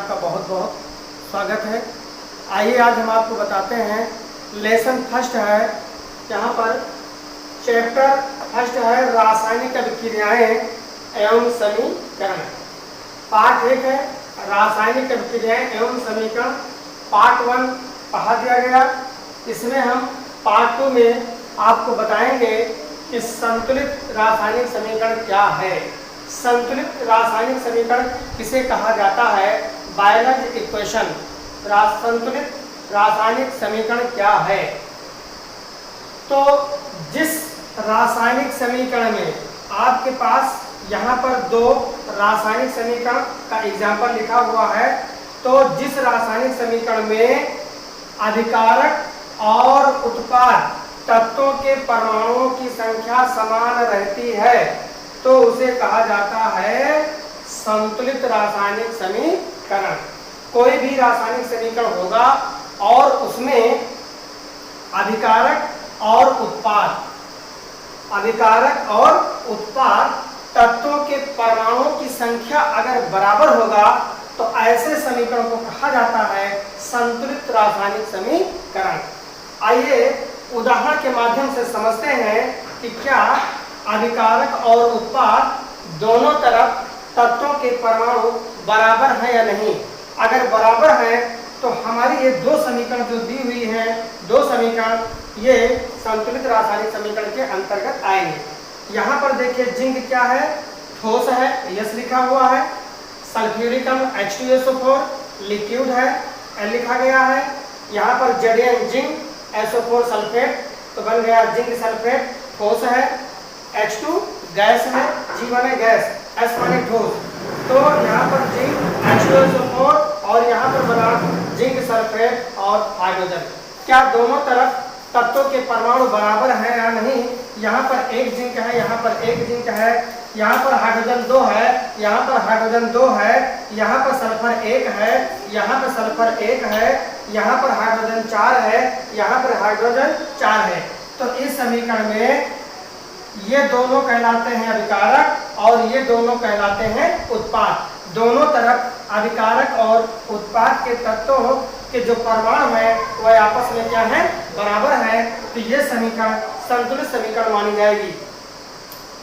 आपका बहुत बहुत स्वागत है। आइए आज हम आपको बताते हैं लेसन फर्स्ट है, यहाँ पर चैप्टर फर्स्ट है रासायनिक अभिक्रियाएं एवं समीकरण। पार्ट 1 है रासायनिक अभिक्रियाएं एवं समीकरण। पार्ट 1 पढ़ा दिया गया। इसमें हम पार्ट 2 में आपको बताएंगे कि संतुलित रासायनिक समीकरण क्या है। संतुलित रासायनिक समीकरण किसे कहा जाता है? Biological equation. संतुलित रासायनिक समीकरण क्या है? तो जिस रासायनिक समीकरण में आपके पास यहाँ पर दो रासायनिक समीकरण का एग्जाम्पल लिखा हुआ है, तो जिस रासायनिक समीकरण में अभिकारक और उत्पाद तत्वों के परमाणुओं की संख्या समान रहती है तो उसे कहा जाता है संतुलित रासायनिक समीकरण। कोई भी रासायनिक समीकरण होगा और उसमें अभिकारक और उत्पाद तत्वों के परमाणुओं की संख्या अगर बराबर होगा तो ऐसे समीकरण को कहा जाता है संतुलित रासायनिक समीकरण। आइए उदाहरण के माध्यम से समझते हैं कि क्या अभिकारक और उत्पाद दोनों तरफ तत्वों के परमाणु बराबर हैं या नहीं। अगर बराबर हैं तो हमारी ये दो समीकरण जो दी हुई हैं, दो समीकरण ये संतुलित रासायनिक समीकरण के अंतर्गत आएंगे। यहाँ पर देखिए जिंक क्या है? ठोस है, यस लिखा हुआ है। सल्फ्यूरिक अम्ल H2SO4 लिक्विड है, L लिखा गया है। यहाँ पर Zn जिंक SO4 सल्फेट तो बन गया जिंक सल्फेट, ठोस है। H2 गैस है, G माने गैस, S माने ठोस। तो यहाँ पर जिंक H2SO4 और यहाँ पर बना जिंक सल्फेट और हाइड्रोजन। क्या दोनों तरफ तत्वों के परमाणु बराबर हैं या नहीं? यहाँ पर एक जिंक है, यहाँ पर एक जिंक है, यहाँ पर हाइड्रोजन 2 है, यहाँ पर हाइड्रोजन 2 है, यहाँ पर सल्फर 1 है, यहाँ पर सल्फर 1 है, यहाँ पर हाइड्रोजन 4 है, यहाँ पर हाइड्रोजन 4 है। तो इस समीकरण में ये दोनों कहलाते हैं अभिकारक और ये दोनों कहलाते हैं उत्पाद। दोनों तरफ अभिकारक और उत्पाद के तत्वों के जो परमाणु है वह आपस में क्या है? बराबर है। तो ये समीकरण संतुलित समीकरण मानी जाएगी।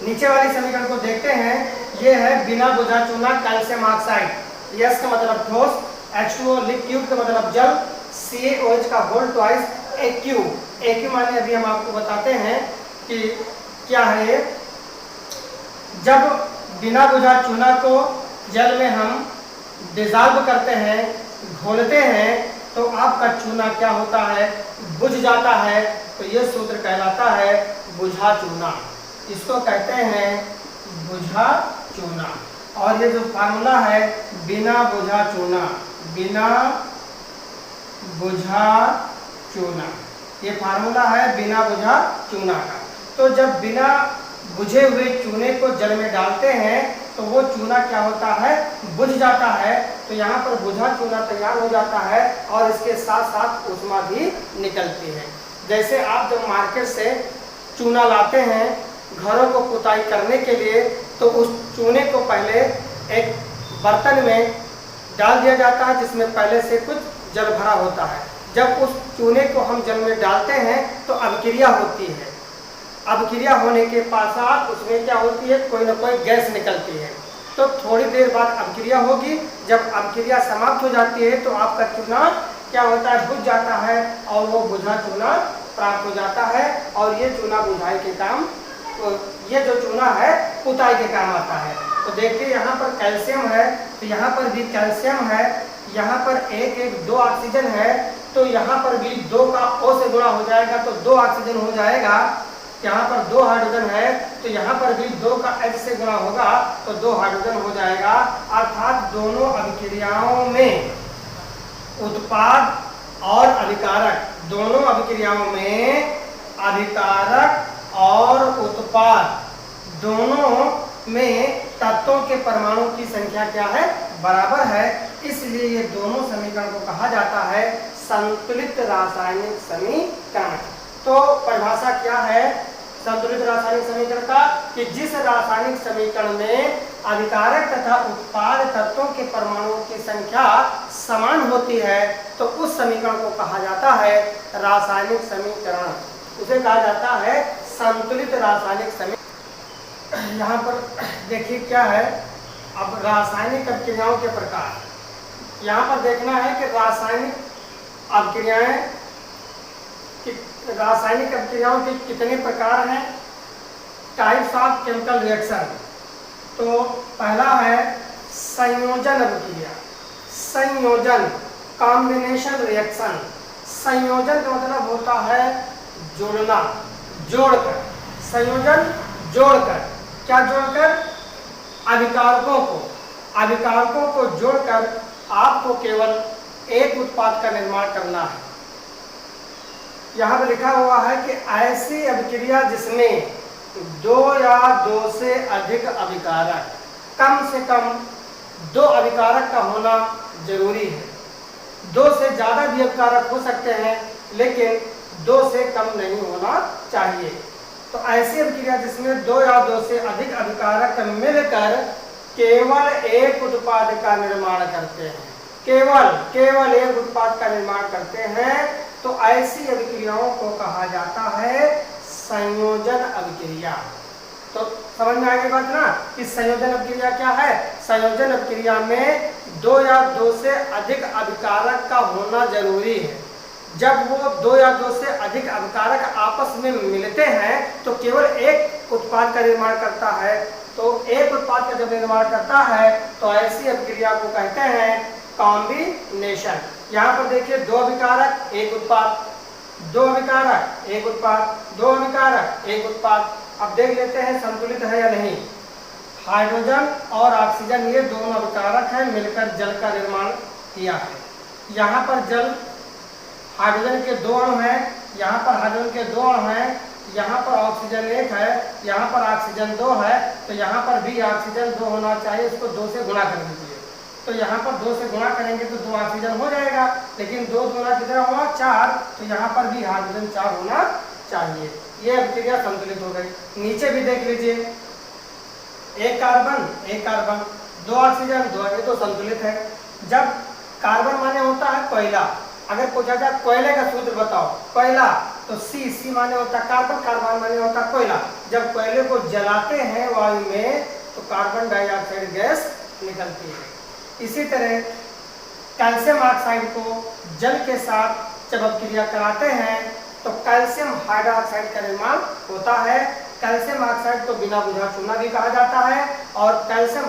नीचे वाली समीकरण को देखते हैं। ये है बिना बुझा चूना कैल्शियम ऑक्साइड। यस का मतलब ठोस, H2O लिक्विड का मतलब जल, CaOH का होल ट्वाइस AQ माने अभी हम आपको बताते हैं कि क्या है ये। जब बिना बुझा चूना को जल में हम डिजॉल्व करते हैं, घोलते हैं, तो आपका चूना क्या होता है? बुझ जाता है। तो ये सूत्र कहलाता है बुझा चूना। इसको कहते हैं बुझा चूना। और ये जो फार्मूला है बिना बुझा चूना, बिना बुझा चूना, ये फार्मूला है बिना बुझा चूना का। तो जब बिना बुझे हुए चूने को जल में डालते हैं तो वो चूना क्या होता है? बुझ जाता है। तो यहाँ पर बुझा चूना तैयार हो जाता है और इसके साथ साथ ऊष्मा भी निकलती है। जैसे आप जब मार्केट से चूना लाते हैं घरों को पुताई करने के लिए, तो उस चूने को पहले एक बर्तन में डाल दिया जाता है जिसमें पहले से कुछ जल भरा होता है। जब उस चूने को हम जल में डालते हैं तो अभिक्रिया होती है। अभिक्रिया होने के पश्चात उसमें क्या होती है? कोई ना कोई गैस निकलती है। तो थोड़ी देर बाद अभिक्रिया होगी। जब अभिक्रिया समाप्त हो जाती है तो आपका चूना क्या होता है? बुझ जाता है और वो बुझा चूना प्राप्त हो जाता है। और ये चूना बुझाई के काम, तो ये जो चूना है पुताई के काम आता है। तो देखिए यहाँ पर कैल्शियम है, तो यहाँ पर भी कैल्शियम है। यहाँ पर दो ऑक्सीजन है, तो यहाँ पर भी 2 का O से गुणा हो जाएगा तो 2 ऑक्सीजन हो जाएगा। यहाँ पर 2 हाइड्रोजन है तो यहाँ पर भी 2 का H से गुणा होगा तो 2 हाइड्रोजन हो जाएगा। अर्थात दोनों अभिक्रियाओं में उत्पाद और अभिकारक, दोनों अभिक्रियाओं में अभिकारक और उत्पाद दोनों में तत्वों के परमाणु की संख्या क्या है? बराबर है। इसलिए ये दोनों समीकरण को कहा जाता है संतुलित रासायनिक समीकरण। तो परिभाषा क्या है? संतुलित रासायनिक समीकरण का, कि जिस रासायनिक समीकरण में अभिकारक तथा उत्पाद तत्वों के परमाणुओं की संख्या समान होती है तो उस समीकरण को कहा जाता है रासायनिक समीकरण, उसे कहा जाता है संतुलित रासायनिक समीकरण। यहाँ पर देखिए क्या है, अब रासायनिक अभिक्रियाओं के प्रकार, यहाँ पर देखना है कि रासायनिक अभिक्रियाओं के कितने प्रकार हैं, टाइप्स ऑफ केमिकल रिएक्शन। तो पहला है संयोजन अभिक्रिया, संयोजन, कॉम्बिनेशन रिएक्शन। संयोजन का मतलब होता है जोड़ना, जोड़कर, संयोजन जोड़कर, क्या जोड़कर, अभिकारकों को जोड़कर आपको केवल एक उत्पाद का निर्माण करना है। यहाँ पर लिखा हुआ है कि ऐसी अभिक्रिया जिसमें 2 या 2 से अधिक अभिकारक, कम से कम 2 अभिकारक का होना जरूरी है। 2 से ज़्यादा भी अभिकारक हो सकते हैं लेकिन 2 से कम नहीं होना चाहिए। तो ऐसी अभिक्रिया जिसमें 2 या 2 से अधिक अभिकारक मिलकर केवल एक उत्पाद का निर्माण करते हैं, केवल एक उत्पाद का निर्माण करते हैं, तो ऐसी अभिक्रियाओं को कहा जाता है संयोजन अभिक्रिया। तो समझ में आएगी बात ना कि संयोजन अभिक्रिया क्या है। संयोजन अभिक्रिया में 2 या 2 से अधिक अभिकारक का होना जरूरी है। जब वो 2 या 2 से अधिक अभिकारक आपस में मिलते हैं तो केवल एक उत्पाद का निर्माण करता है। तो एक उत्पाद का जब निर्माण करता है तो ऐसी अभिक्रिया को कहते हैं कॉम्बिनेशन। यहाँ पर देखिए 2 अभिकारक एक उत्पाद, 2 अभिकारक एक उत्पाद, 2 अभिकारक एक उत्पाद। अब देख लेते हैं संतुलित है या नहीं। हाइड्रोजन और ऑक्सीजन ये दोनों अभिकारक हैं, मिलकर जल का निर्माण किया है। यहाँ पर जल, हाइड्रोजन के 2 अणु हैं, यहाँ पर हाइड्रोजन के 2 अणु हैं, यहाँ पर ऑक्सीजन 1 है, यहाँ पर ऑक्सीजन 2 है, तो यहाँ पर भी ऑक्सीजन 2 होना चाहिए, इसको 2 से गुणा कर दीजिए। तो यहाँ पर 2 से गुणा करेंगे तो 2 ऑक्सीजन हो जाएगा, लेकिन 2 गुणा कितना हुआ 4, तो यहाँ पर भी हाइड्रोजन 4 होना चाहिए। ये अभिक्रिया संतुलित हो गई। नीचे भी देख लीजिए, एक कार्बन 2 ऑक्सीजन 2, ये तो संतुलित है। जब कार्बन माने होता है कोयला, अगर पूछा जाए कोयले का सूत्र बताओ, कोयला, तो सी माने होता है कार्बन माने होता है कोयला। जब कोयले को जलाते हैं वायु में तो कार्बन डाइऑक्साइड गैस निकलती है। इसी तरह कैल्शियम ऑक्साइड को जल के साथ जब अभिक्रिया कराते हैं तो कैल्शियम हाइड्रोक्साइड का निर्माण होता है। कैल्शियम ऑक्साइड को बिना बुझा चूना भी कहा जाता है और कैल्शियम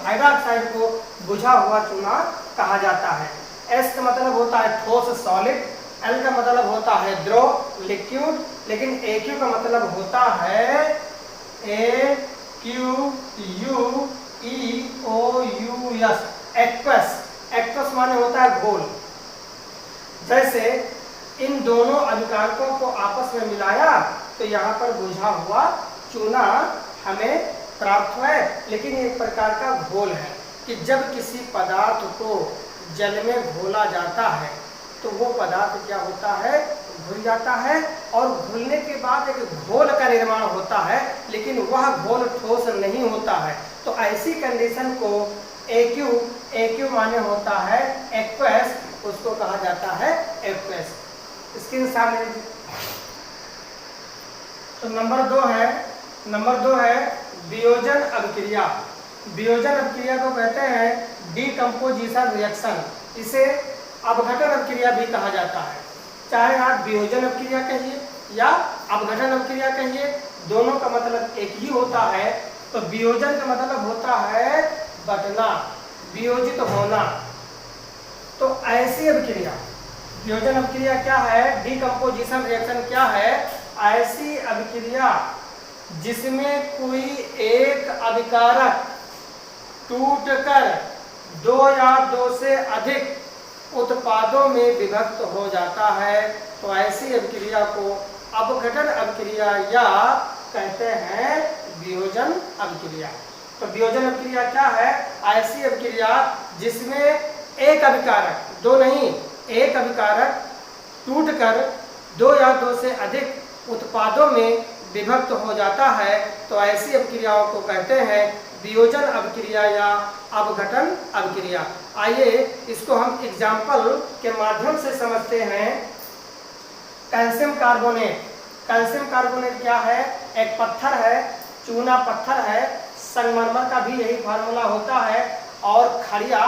हाइड्रोक्साइड को बुझा हुआ चूना कहा जाता है। एस का मतलब होता है ठोस सॉलिड, एल का मतलब होता है द्रव लिक्विड, लेकिन AQ का मतलब होता है AQUEOUS एक्वस। एक्वस माने होता है घोल। जैसे इन दोनों अभिकारकों को आपस में मिलाया तो यहाँ पर बुझा हुआ चूना हमें प्राप्त हुआ है, लेकिन एक प्रकार का घोल है कि जब किसी पदार्थ को जल में घोला जाता है तो वो पदार्थ क्या होता है, घुल जाता है, और घुलने के बाद एक घोल का निर्माण होता है, लेकिन वह घोल ठोस नहीं होता है। तो ऐसी कंडीशन को AQ माने होता है एक्वस, उसको कहा जाता है एक्वस। स्क्रीन सामने। तो नंबर 2 है वियोजन अभिक्रिया। वियोजन अभिक्रिया को कहते हैं डीकम्पोजिशन रिएक्शन। इसे अपघटन अभिक्रिया भी कहा जाता है। चाहे आप वियोजन अभिक्रिया कहिए या अपघटन अभिक्रिया कहिए, दोनों का मतलब एक ही होता है। तो वियोजन का मतलब होता है बटना, वियोजित होना। तो ऐसी अभिक्रिया, वियोजन अभिक्रिया क्या है, डीकम्पोजिशन रिएक्शन क्या है, ऐसी अभिक्रिया जिसमें कोई एक अभिकारक टूटकर 2 या 2 से अधिक उत्पादों में विभक्त हो जाता है, तो ऐसी अभिक्रिया को अपघटन अभिक्रिया या कहते हैं वियोजन अभिक्रिया। तो वियोजन अभिक्रिया क्या है, ऐसी अभिक्रिया जिसमें एक अभिकारक, 2 नहीं, एक अभिकारक टूटकर 2 या 2 से अधिक उत्पादों में विभक्त हो जाता है तो ऐसी अभिक्रियाओं को कहते हैं वियोजन अभिक्रिया या अपघटन अभिक्रिया। आइए इसको हम एग्जाम्पल के माध्यम से समझते हैं। Calcium carbonate. कैल्शियम कार्बोनेट क्या है? एक पत्थर है, चूना पत्थर है, संगमरमर का भी यही फार्मूला होता है और खड़िया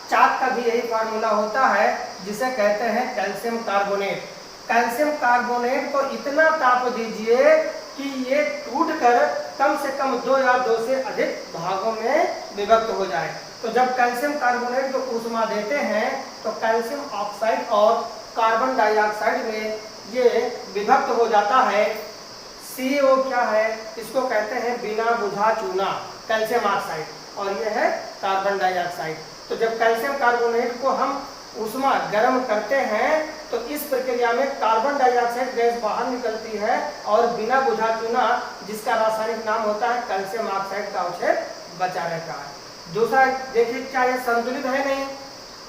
चाक का भी यही फार्मूला होता है, जिसे कहते हैं कैल्शियम कार्बोनेट। कैल्शियम कार्बोनेट को इतना ताप दीजिए कि ये टूटकर कम से कम 2 या 2 से अधिक भागों में विभक्त हो जाए। तो जब कैल्शियम कार्बोनेट को ऊष्मा देते हैं तो कैल्शियम ऑक्साइड और कार्बन डाइऑक्साइड में ये विभक्त हो जाता है। CO क्या है? इसको कहते हैं बिना बुझा चूना, कैल्शियम ऑक्साइड, और ये है कार्बन डाइऑक्साइड। तो जब कैल्शियम कार्बोनेट को हम ऊष्मा गर्म करते हैं तो इस प्रक्रिया में कार्बन डाइऑक्साइड गैस बाहर निकलती है और बिना बुझा चूना, जिसका रासायनिक नाम होता है कैल्शियम ऑक्साइड का अवशेष बचा रहता है। दूसरा देखिए, क्या ये संतुलित है? नहीं।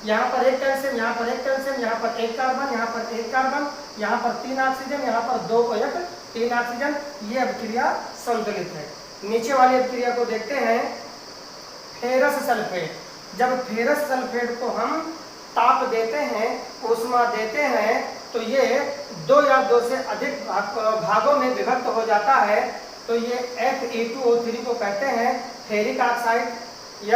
यहाँ पर एक कैल्शियम, यहाँ पर एक कैल्शियम, यहाँ पर एक कार्बन, यहाँ पर एक कार्बन, यहाँ पर 3 ऑक्सीजन, यहाँ पर 2 OH, 3 ऑक्सीजन। ये अभिक्रिया संतुलित है। नीचे वाली अभिक्रिया को देखते हैं, फेरस सल्फेट। जब फेरस सल्फेट को हम ताप देते हैं, ऊष्मा देते हैं, तो ये 2 या 2 से अधिक भागों में विभक्त हो जाता है। तो ये Fe2O3 को कहते हैं ferric oxide,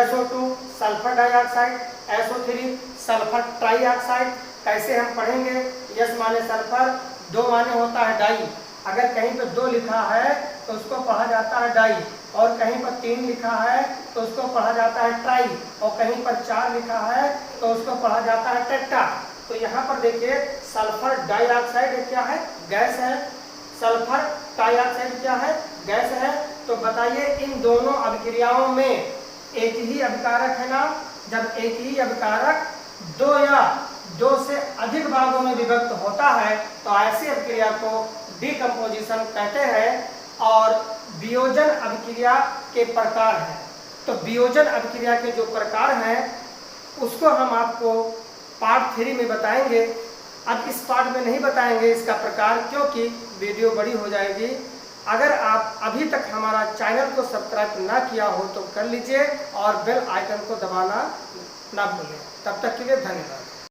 SO2 sulphur dioxide, SO3 sulphur trioxide. कैसे हम पढ़ेंगे? S माने सल्फर, 2 माने होता है डाई। अगर कहीं पर 2 लिखा है तो उसको पढ़ा जाता है डाई, और कहीं पर 3 लिखा है तो उसको पढ़ा जाता है ट्राई, और कहीं पर 4 लिखा है तो उसको पढ़ा जाता है टेट्रा। तो यहाँ पर देखिए, सल्फर डाइऑक्साइड क्या है? गैस है। सल्फर ट्राइऑक्साइड क्या है? गैस है। तो बताइए, इन दोनों अभिक्रियाओं में एक ही अभिकारक है ना? जब एक ही अभिकारक 2 या 2 से अधिक भागों में विभक्त होता है तो ऐसी अभिक्रिया को डिकम्पोजिशन कहते हैं। और वियोजन अभिक्रिया के प्रकार हैं। तो वियोजन अभिक्रिया के जो प्रकार हैं उसको हम आपको पार्ट 3 में बताएंगे। अब इस पार्ट में नहीं बताएंगे इसका प्रकार, क्योंकि वीडियो बड़ी हो जाएगी। अगर आप अभी तक हमारा चैनल को सब्सक्राइब ना किया हो तो कर लीजिए और बेल आइकन को दबाना ना भूलें। तब तक के लिए धन्यवाद।